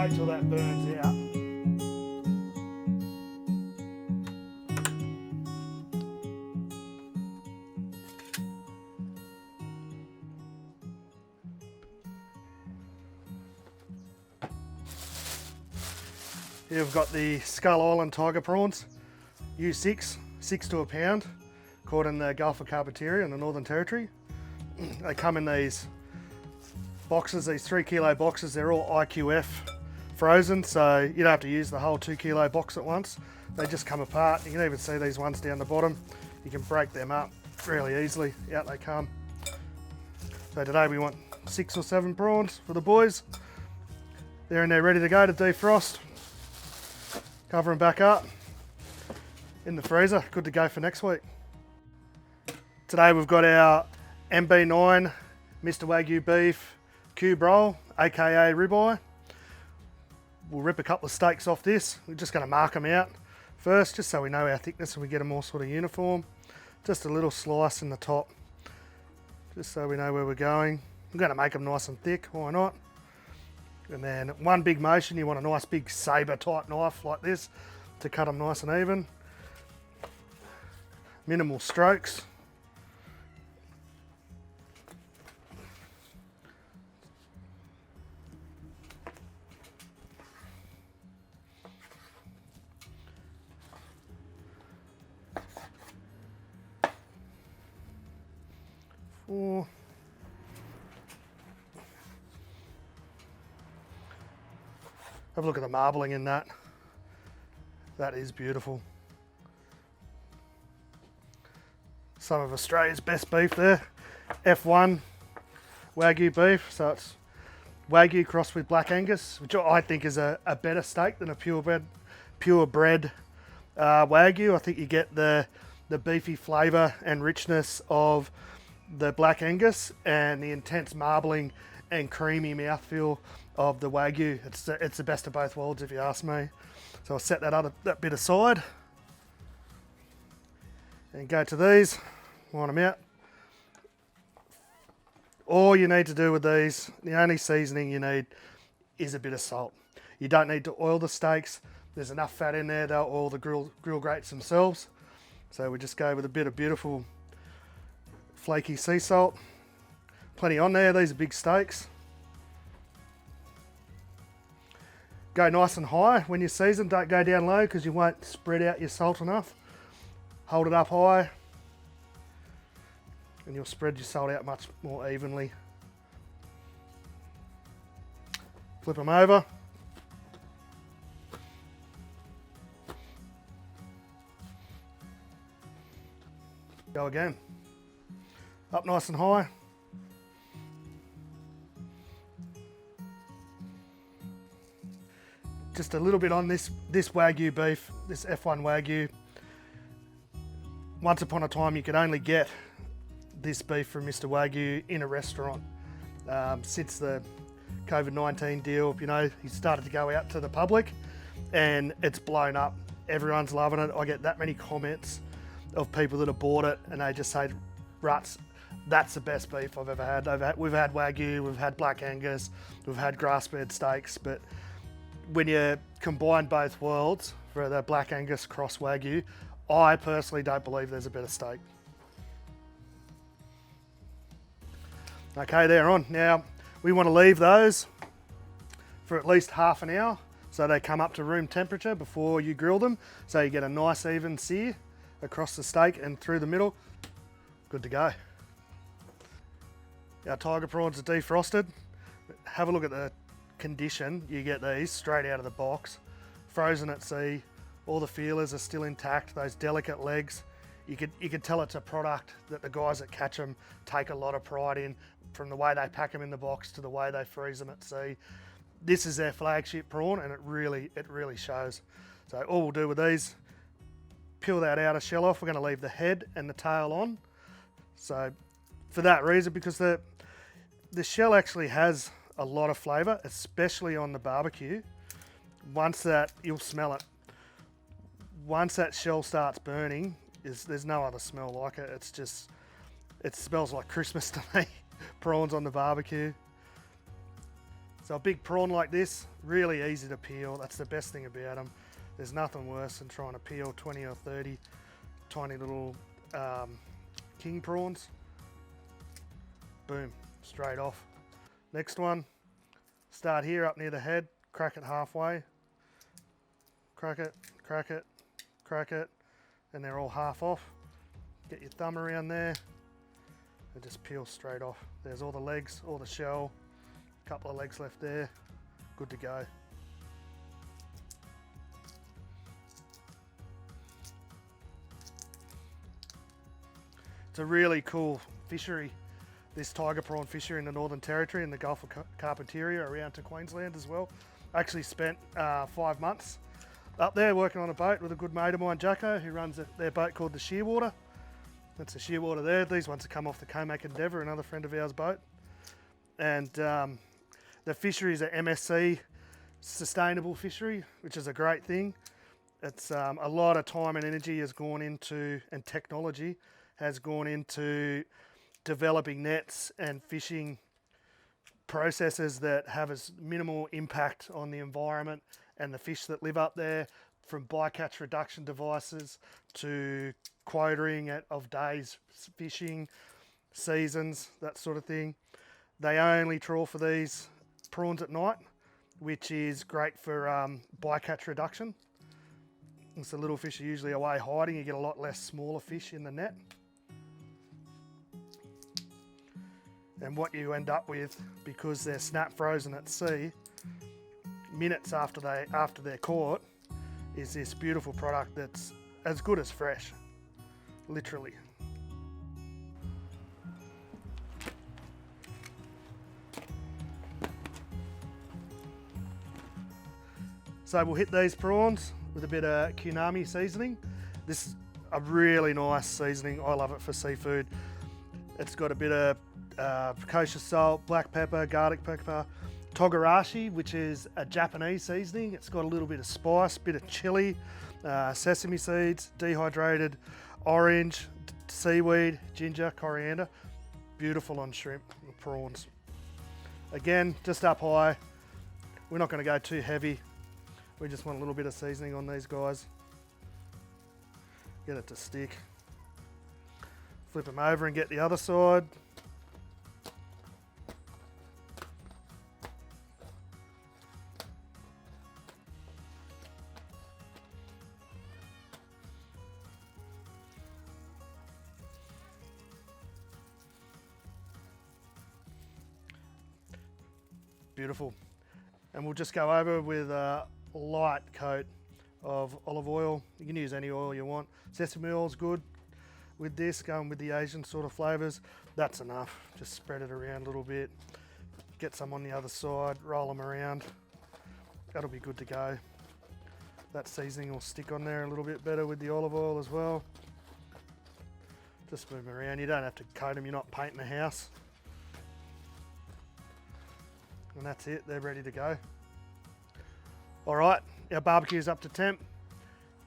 wait till that burns out. Here we've got the Skull Island tiger prawns, U6, 6 to a pound, caught in the Gulf of Carpentaria in the Northern Territory. They come in these boxes, these 3 kilo boxes. They're all IQF frozen, so you don't have to use the whole 2 kilo box at once. They just come apart. You can even see these ones down the bottom. You can break them up really easily. Out they come. So today we want 6 or 7 prawns for the boys. They're in there ready to go to defrost. Cover them back up in the freezer, good to go for next week. Today we've got our MB9 Mr. Wagyu beef cube roll, aka ribeye. We'll rip a couple of steaks off this. We're just going to mark them out first, just so we know our thickness and we get them all sort of uniform. Just a little slice in the top, just so we know where we're going. I'm going to make them nice and thick, why not? And then one big motion, you want a nice big sabre type knife like this to cut them nice and even. Minimal strokes. Four. Have a look at the marbling in that. That is beautiful. Some of Australia's best beef there. F1 Wagyu beef. So it's Wagyu crossed with Black Angus, which I think is a better steak than a purebred Wagyu. I think you get the beefy flavour and richness of the Black Angus and the intense marbling and creamy mouthfeel of the Wagyu. It's the best of both worlds if you ask me. So I'll set that bit aside and go to these, line them out. All you need to do with these, the only seasoning you need is a bit of salt. You don't need to oil the steaks. There's enough fat in there, they'll oil the grill grates themselves. So we just go with a bit of beautiful flaky sea salt. Plenty on there, these are big steaks. Go nice and high when you season, don't go down low because you won't spread out your salt enough. Hold it up high and you'll spread your salt out much more evenly. Flip them over. Go again. Up nice and high. Just a little bit on this Wagyu beef, this F1 Wagyu. Once upon a time you could only get this beef from Mr. Wagyu in a restaurant. Since the COVID-19 deal, you know, he started to go out to the public and it's blown up. Everyone's loving it. I get that many comments of people that have bought it and they just say, Rutts, that's the best beef I've ever had. We've had Wagyu, we've had Black Angus, we've had grass-fed steaks, but when you combine both worlds for the Black Angus cross Wagyu, I personally don't believe there's a better steak. Okay, they're on. Now, we want to leave those for at least half an hour so they come up to room temperature before you grill them. So you get a nice even sear across the steak and through the middle. Good to go. Our tiger prawns are defrosted. Have a look at the condition. You get these straight out of the box, frozen at sea. All the feelers are still intact, those delicate legs. You could tell it's a product that the guys that catch them take a lot of pride in, from the way they pack them in the box to the way they freeze them at sea. This is their flagship prawn and it really shows. So all we'll do with these, peel that outer shell off. We're going to leave the head and the tail on. So for that reason, because the shell actually has a lot of flavour, especially on the barbecue. Once that, you'll smell it. Once that shell starts burning, there's no other smell like it. It smells like Christmas to me. Prawns on the barbecue. So a big prawn like this, really easy to peel. That's the best thing about them. There's nothing worse than trying to peel 20 or 30 tiny little king prawns. Boom, straight off. Next one, start here up near the head, crack it halfway. Crack it, crack it, crack it, and they're all half off. Get your thumb around there and just peel straight off. There's all the legs, all the shell, a couple of legs left there, good to go. It's a really cool fishery, this tiger prawn fishery in the Northern Territory in the Gulf of Carpentaria around to Queensland as well. I actually spent 5 months up there working on a boat with a good mate of mine, Jacko, who runs their boat called the Shearwater. That's the Shearwater there. These ones have come off the Comac Endeavour, another friend of ours' boat. And the fishery is a MSC sustainable fishery, which is a great thing. It's a lot of time and energy has gone into, and technology has gone into developing nets and fishing processes that have as minimal impact on the environment and the fish that live up there, from bycatch reduction devices to quoting of days fishing, seasons, that sort of thing. They only trawl for these prawns at night, which is great for bycatch reduction. It's the little fish are usually away hiding, you get a lot less smaller fish in the net. And what you end up with, because they're snap frozen at sea, minutes after they're caught, is this beautiful product that's as good as fresh, literally. So we'll hit these prawns with a bit of kunami seasoning. This is a really nice seasoning. I love it for seafood. It's got a bit of kosher salt, black pepper, garlic pepper, togarashi, which is a Japanese seasoning. It's got a little bit of spice, bit of chili, sesame seeds, dehydrated orange, seaweed, ginger, coriander. Beautiful on shrimp and prawns. Again, just up high. We're not going to go too heavy. We just want a little bit of seasoning on these guys. Get it to stick. Flip them over and get the other side. Beautiful. And we'll just go over with a light coat of olive oil. You can use any oil you want. Sesame oil is good with this, going with the Asian sort of flavours. That's enough. Just spread it around a little bit. Get some on the other side, roll them around. That'll be good to go. That seasoning will stick on there a little bit better with the olive oil as well. Just move them around. You don't have to coat them, you're not painting the house. And that's it, they're ready to go. All right, our barbecue is up to temp,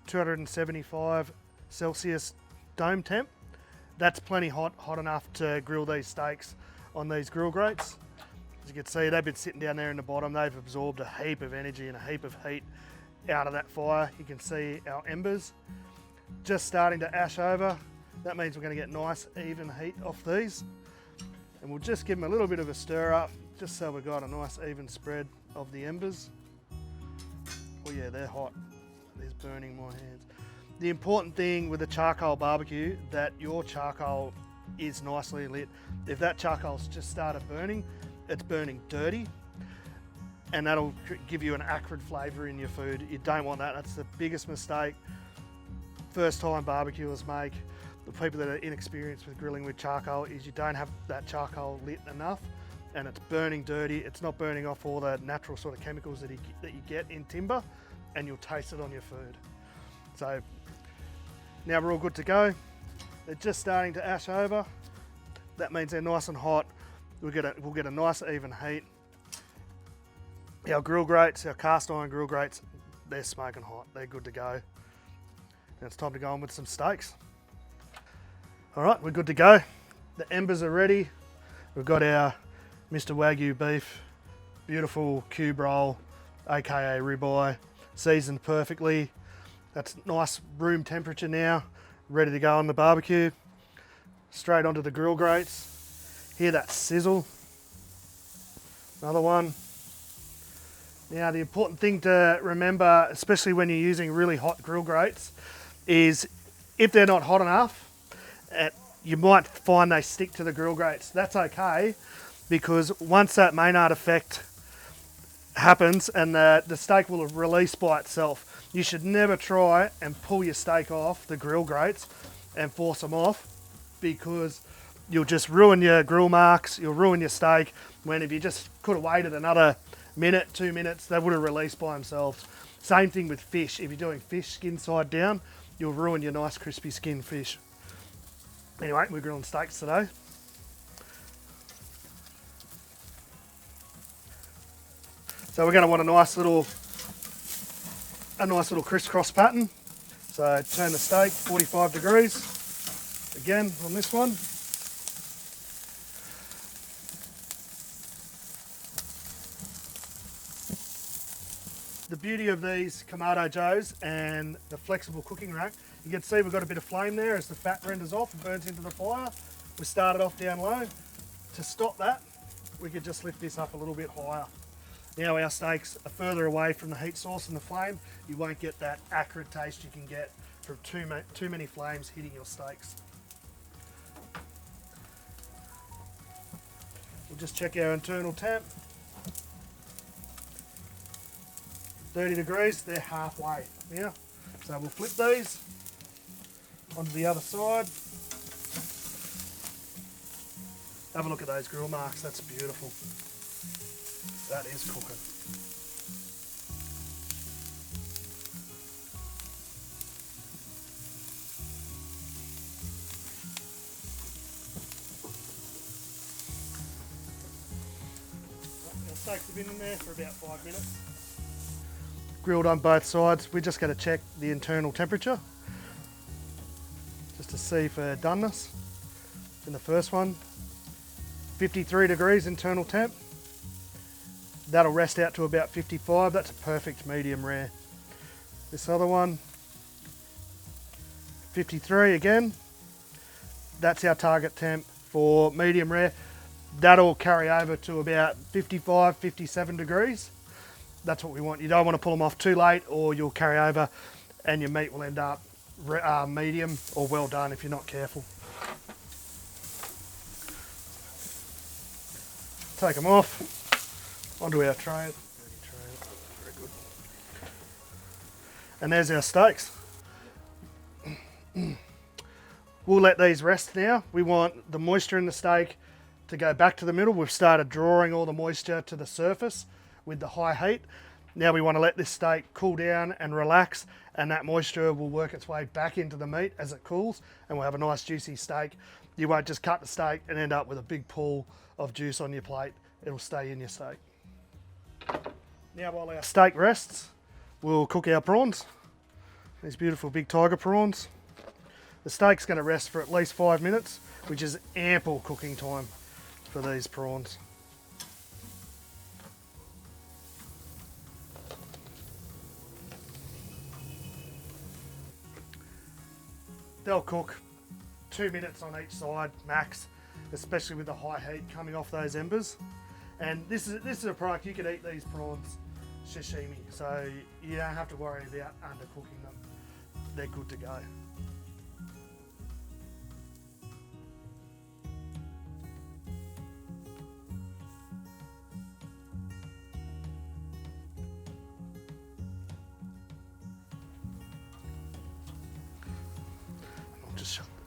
275 Celsius dome temp. That's plenty hot enough to grill these steaks on these grill grates. As you can see, they've been sitting down there in the bottom. They've absorbed a heap of energy and a heap of heat out of that fire. You can see our embers just starting to ash over. That means we're going to get nice even heat off these. And we'll just give them a little bit of a stir up, just so we've got a nice even spread of the embers. Oh yeah, they're hot. They're burning my hands. The important thing with a charcoal barbecue, that your charcoal is nicely lit. If that charcoal's just started burning, it's burning dirty, and that'll give you an acrid flavour in your food. You don't want that. That's the biggest mistake first time barbecuers make. The people that are inexperienced with grilling with charcoal is you don't have that charcoal lit enough, and it's burning dirty. It's not burning off all the natural sort of chemicals that you get in timber, and you'll taste it on your food. So now we're all good to go. They're just starting to ash over. That means they're nice and hot. We'll get a nice even heat. Our grill grates, our cast iron grill grates, they're smoking hot. They're good to go. Now it's time to go on with some steaks. All right, we're good to go. The embers are ready. We've got our Mr. Wagyu beef Beautiful cube roll, aka ribeye, seasoned perfectly. That's nice room temperature now, ready to go on the barbecue. Straight onto the grill grates. Hear that sizzle. Another one. Now the important thing to remember, especially when you're using really hot grill grates, is if they're not hot enough, you might find they stick to the grill grates. That's okay, because once that Maynard effect happens and the steak will release by itself, you should never try and pull your steak off the grill grates and force them off, because you'll just ruin your grill marks, you'll ruin your steak, when if you just could have waited another minute, 2 minutes, they would have released by themselves. Same thing with fish. If you're doing fish skin side down, you'll ruin your nice crispy skin fish. Anyway, we're grilling steaks today. So we're going to want a nice little crisscross pattern. So turn the steak 45 degrees again on this one. The beauty of these Kamado Joes and the flexible cooking rack, you can see we've got a bit of flame there as the fat renders off and burns into the fire. We started off down low. To stop that, we could just lift this up a little bit higher. Now our steaks are further away from the heat source and the flame. You won't get that acrid taste you can get from too many flames hitting your steaks. We'll just check our internal temp. 30 degrees, they're halfway now. So we'll flip these onto the other side. Have a look at those grill marks, that's beautiful. That is cooking. Our steaks have been in there for about 5 minutes. Grilled on both sides. We're just going to check the internal temperature just to see for doneness. In the first one, 53 degrees internal temp. That'll rest out to about 55. That's a perfect medium rare. This other one, 53 again. That's our target temp for medium rare. That'll carry over to about 55, 57 degrees. That's what we want. You don't want to pull them off too late, or you'll carry over and your meat will end up medium or well done if you're not careful. Take them off onto our tray. Very good. And there's our steaks. We'll let these rest now. We want the moisture in the steak to go back to the middle. We've started drawing all the moisture to the surface with the high heat. Now we want to let this steak cool down and relax, and that moisture will work its way back into the meat as it cools, and we'll have a nice juicy steak. You won't just cut the steak and end up with a big pool of juice on your plate. It'll stay in your steak. Now while our steak rests, we'll cook our prawns. These beautiful big tiger prawns. The steak's going to rest for at least 5 minutes, which is ample cooking time for these prawns. They'll cook 2 minutes on each side max, especially with the high heat coming off those embers. And this is a product you could eat these prawns sashimi, so you don't have to worry about undercooking them. They're good to go.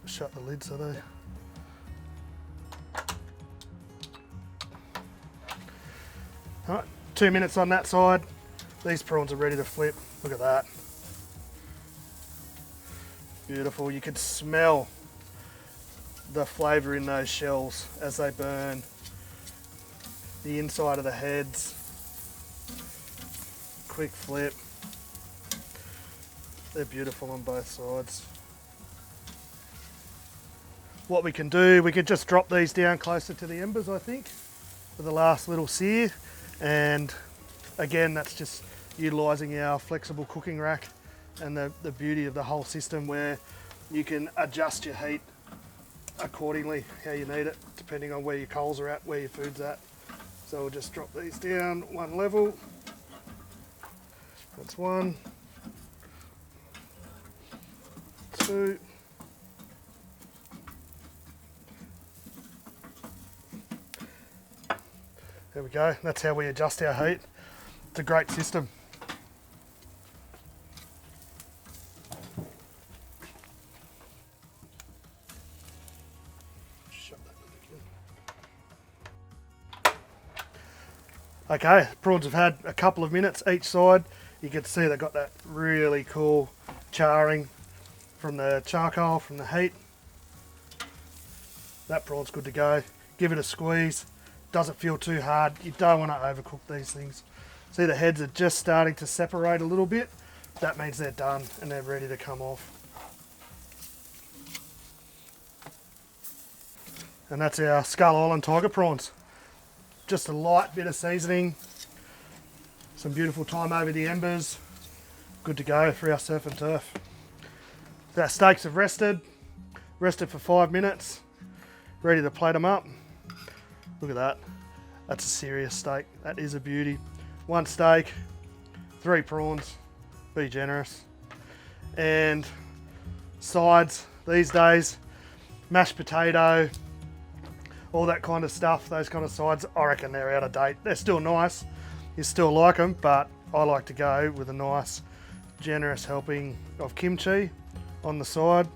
Shut the lid so they... Alright, 2 minutes on that side. These prawns are ready to flip. Look at that. Beautiful. You could smell the flavour in those shells as they burn. The inside of the heads. Quick flip. They're beautiful on both sides. What we can do, we could just drop these down closer to the embers, I think, for the last little sear. And again, that's just utilising our flexible cooking rack and the beauty of the whole system, where you can adjust your heat accordingly, how you need it, depending on where your coals are at, where your food's at. So we'll just drop these down one level. That's 1, 2. There we go, that's how we adjust our heat. It's a great system. Okay, prawns have had a couple of minutes each side. You can see they've got that really cool charring from the charcoal, from the heat. That prawn's good to go. Give it a squeeze. Doesn't feel too hard. You don't want to overcook these things. See, the heads are just starting to separate a little bit. That means they're done and they're ready to come off. And that's our Skull Island tiger prawns. Just a light bit of seasoning, some beautiful thyme over the embers. Good to go for our surf and turf. Our steaks have rested for 5 minutes. Ready to plate them up. Look at that. That's a serious steak. That is a beauty. 1 steak, 3 prawns. Be generous. And sides these days, mashed potato, all that kind of stuff, those kind of sides, I reckon they're out of date. They're still nice, you still like them, but I like to go with a nice, generous helping of kimchi on the side.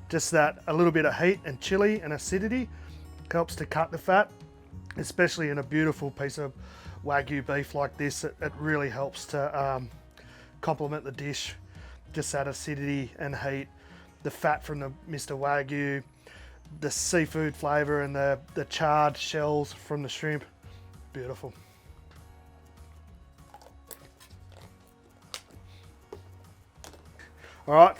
Just that, a little bit of heat and chili and acidity helps to cut the fat, especially in a beautiful piece of Wagyu beef like this. It really helps to complement the dish. Just that acidity and heat, the fat from the Mr. Wagyu, the seafood flavour and the charred shells from the shrimp. Beautiful. Alright,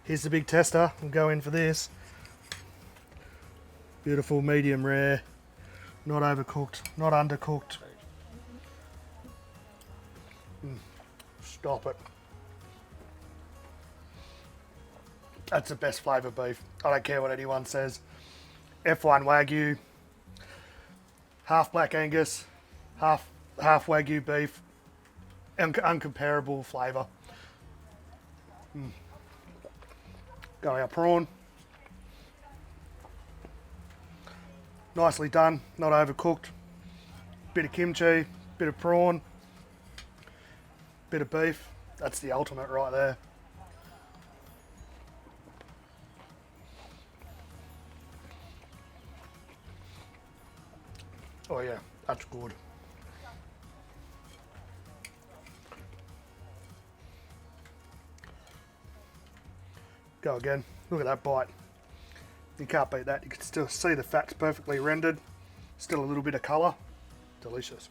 here's the big tester. We'll go in for this. Beautiful medium rare, not overcooked, not undercooked. Stop it. That's the best flavour beef. I don't care what anyone says. F1 Wagyu, half Black Angus, half Wagyu beef, uncomparable flavour. Got our prawn. Nicely done, not overcooked. Bit of kimchi, bit of prawn, bit of beef. That's the ultimate right there. Oh yeah, that's good. Go again. Look at that bite. You can't beat that. You can still see the fat's perfectly rendered. Still a little bit of colour. Delicious.